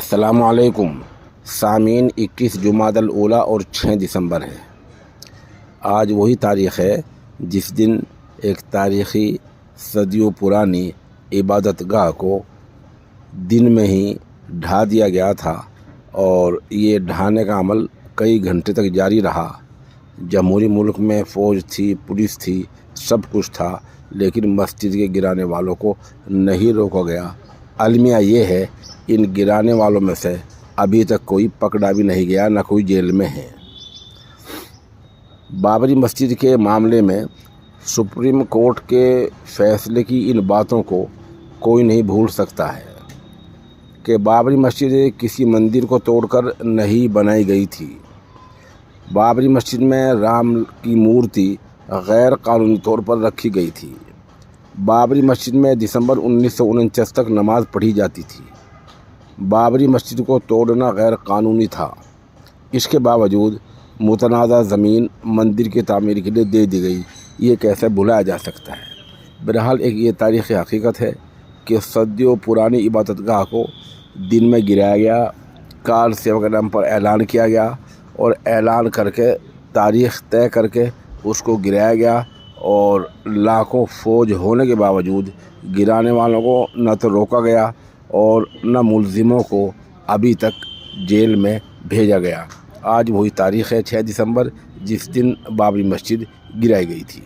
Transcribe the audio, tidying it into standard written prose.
السلام علیکم سامعین، 21 جمادی الاولیٰ اور 6 دسمبر ہے۔ آج وہی تاریخ ہے جس دن ایک تاریخی صدیوں پرانی عبادت گاہ کو دن میں ہی ڈھا دیا گیا تھا، اور یہ ڈھانے کا عمل کئی گھنٹے تک جاری رہا۔ جمہوری ملک میں فوج تھی، پولیس تھی، سب کچھ تھا، لیکن مسجد کے گرانے والوں کو نہیں روکا گیا۔ المیہ یہ ہے، ان گرانے والوں میں سے ابھی تک کوئی پکڑا بھی نہیں گیا، نہ کوئی جیل میں ہے۔ بابری مسجد کے معاملے میں سپریم کورٹ کے فیصلے کی ان باتوں کو کوئی نہیں بھول سکتا ہے کہ بابری مسجد کسی مندر کو توڑ کر نہیں بنائی گئی تھی۔ بابری مسجد میں رام کی مورتی غیر قانونی طور پر رکھی گئی تھی۔ بابری مسجد میں دسمبر 1949 تک نماز پڑھی جاتی تھی۔ بابری مسجد کو توڑنا غیر قانونی تھا، اس کے باوجود متنازع زمین مندر کی تعمیر کے لیے دے دی گئی۔ یہ کیسے بھلایا جا سکتا ہے؟ بہرحال ایک یہ تاریخی حقیقت ہے کہ صدیوں پرانی عبادت گاہ کو دن میں گرایا گیا، کال سیوا کے نام پر اعلان کیا گیا، اور اعلان کر کے تاریخ طے کر کے اس کو گرایا گیا، اور لاکھوں فوج ہونے کے باوجود گرانے والوں کو نہ تو روکا گیا اور نہ ملزموں کو ابھی تک جیل میں بھیجا گیا۔ آج وہی تاریخ ہے 6 دسمبر، جس دن بابری مسجد گرائی گئی تھی۔